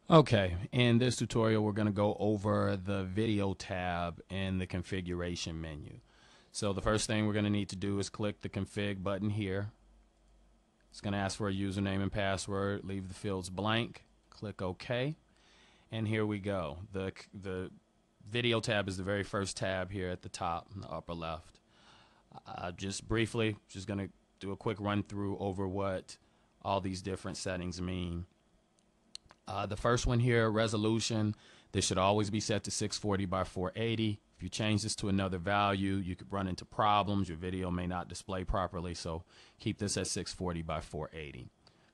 Okay, in this tutorial we're going to go over the video tab in the configuration menu. So the first thing we're going to need to do is click the config button here. It's going to ask for a username and password. Leave the fields blank. Click OK. And here we go. The video tab is the very first tab here at the top in the upper left. Just briefly, just going to do a quick run through over what all these different settings mean. The first one here, resolution, this should always be set to 640 by 480. If you change this to another value, you could run into problems. Your video may not display properly, so keep this at 640 by 480.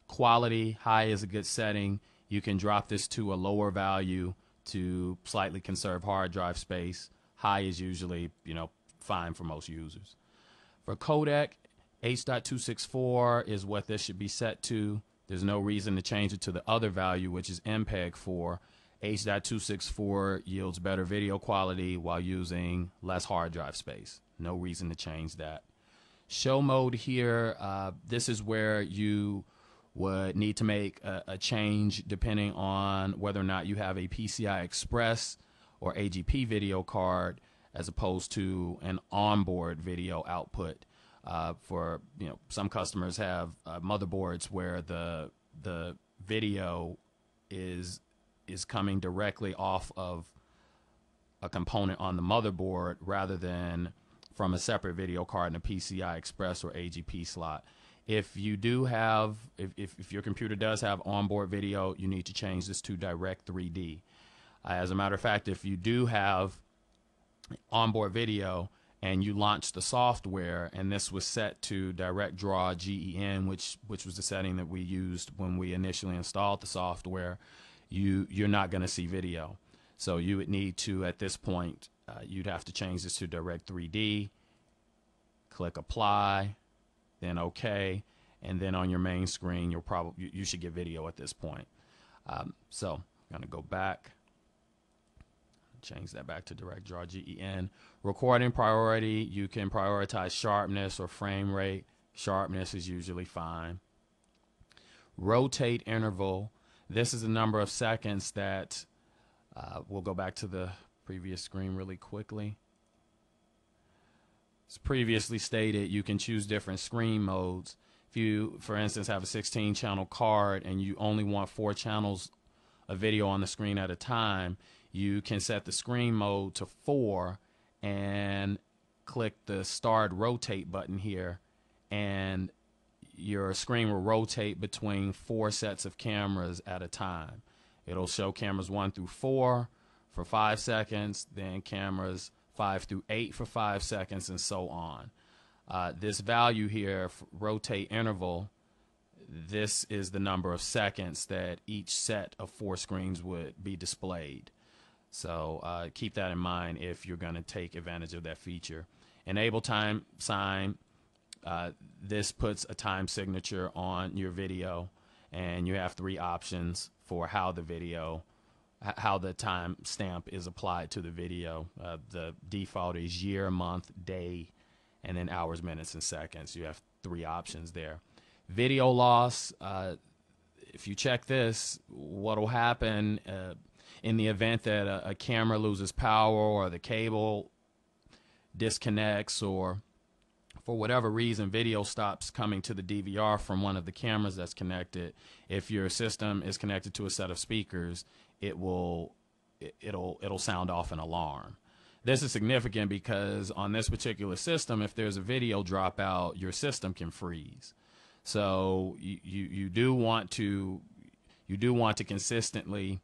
Quality, high is a good setting. You can drop this to a lower value to slightly conserve hard drive space. High is usually, fine for most users. For codec, H.264 is what this should be set to. There's no reason to change it to the other value, which is MPEG-4. H.264 yields better video quality while using less hard drive space. No reason to change that. Show mode here, this is where you would need to make a change depending on whether or not you have a PCI Express or AGP video card as opposed to an onboard video output. For some customers have motherboards where the video is coming directly off of a component on the motherboard rather than from a separate video card in a PCI Express or AGP slot. If you do have, if your computer does have onboard video, you need to change this to Direct 3D. As a matter of fact, if you do have onboard video and you launch the software and this was set to Direct Draw GEN, which was the setting that we used when we initially installed the software, you're not going to see video. So you would need to, at this point, you'd have to change this to Direct 3D, click Apply, then OK, and then on your main screen you should get video at this point. So I'm going to go back. Change that back to Direct Draw GEN. Recording priority, you can prioritize sharpness or frame rate. Sharpness is usually fine. Rotate interval, this is the number of seconds that we'll go back to the previous screen really quickly. As previously stated, you can choose different screen modes. If you, for instance, have a 16-channel card and you only want 4 channels of video on the screen at a time, you can set the screen mode to 4 and click the Start Rotate button here, and your screen will rotate between 4 sets of cameras at a time. It'll show cameras 1 through 4 for 5 seconds, then cameras 5 through 8 for 5 seconds, and so on. This value here, rotate interval, this is the number of seconds that each set of 4 screens would be displayed. So keep that in mind if you're going to take advantage of that feature. Enable time sign. This puts a time signature on your video, and you have 3 options for how the time stamp is applied to the video. The default is year, month, day, and then hours, minutes, and seconds. You have 3 options there. Video loss. If you check this, what will happen in the event that a camera loses power or the cable disconnects, or for whatever reason video stops coming to the DVR from one of the cameras that's connected, if your system is connected to a set of speakers, it'll sound off an alarm. This is significant because on this particular system, if there's a video dropout, your system can freeze. So you do want to consistently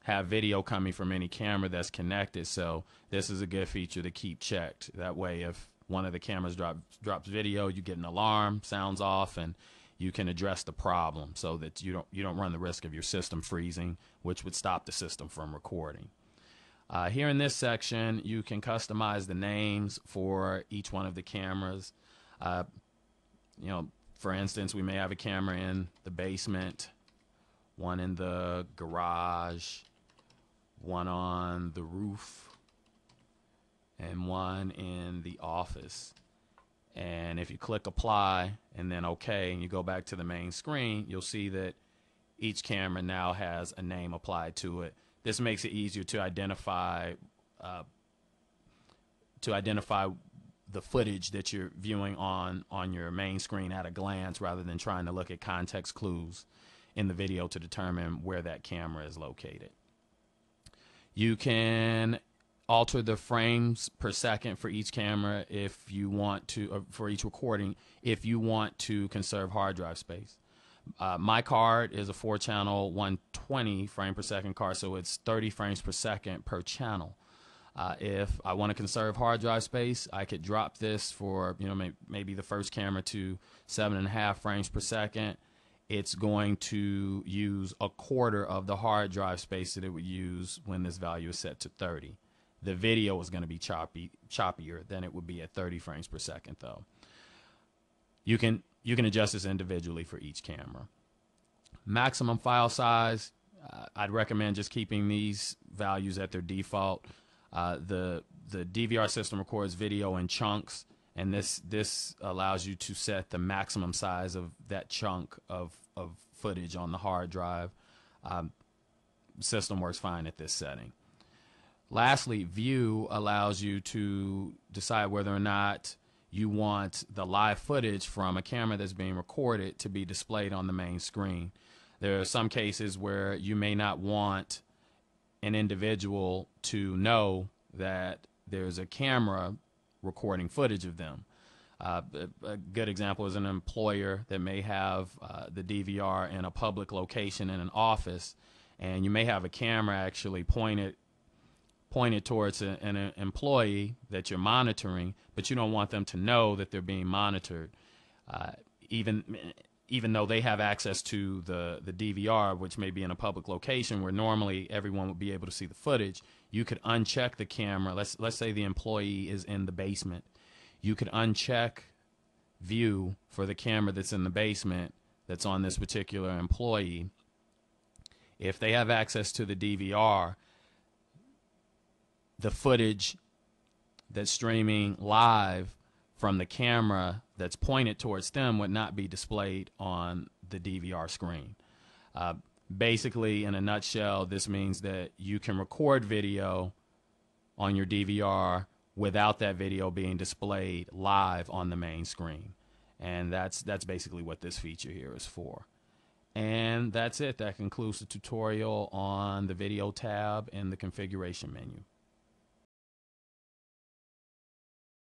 have video coming from any camera that's connected. So this is a good feature to keep checked. That way, if one of the cameras drops video, you get an alarm, sounds off, and you can address the problem so that you don't run the risk of your system freezing, which would stop the system from recording. Here in this section, you can customize the names for each one of the cameras. For instance, we may have a camera in the basement, one in the garage, one on the roof, and one in the office. And if you click apply and then OK and you go back to the main screen, you'll see that each camera now has a name applied to it. This makes it easier to identify the footage that you're viewing on your main screen at a glance, rather than trying to look at context clues in the video to determine where that camera is located. You can alter the frames per second for each camera if you want to, or for each recording, if you want to conserve hard drive space. My card is a 4-channel 120 frame per second card, so it's 30 frames per second per channel. If I want to conserve hard drive space, I could drop this for, maybe the first camera to 7.5 frames per second. It's going to use a quarter of the hard drive space that it would use when this value is set to 30. The video is going to be choppier than it would be at 30 frames per second, though. You can adjust this individually for each camera. Maximum file size, I'd recommend just keeping these values at their default. The DVR system records video in chunks, and this allows you to set the maximum size of that chunk of footage on the hard drive. System works fine at this setting. Lastly, view allows you to decide whether or not you want the live footage from a camera that's being recorded to be displayed on the main screen. There are some cases where you may not want an individual to know that there's a camera recording footage of them. A good example is an employer that may have the DVR in a public location in an office, and you may have a camera actually pointed towards an employee that you're monitoring, but you don't want them to know that they're being monitored, even though they have access to the DVR, which may be in a public location where normally everyone would be able to see the footage. You could uncheck the camera. Let's say the employee is in the basement. You could uncheck view for the camera that's in the basement that's on this particular employee. If they have access to the DVR, the footage that's streaming live from the camera that's pointed towards them would not be displayed on the DVR screen. Basically, in a nutshell, this means that you can record video on your DVR without that video being displayed live on the main screen. And that's basically what this feature here is for. And that's it. That concludes the tutorial on the video tab in the configuration menu.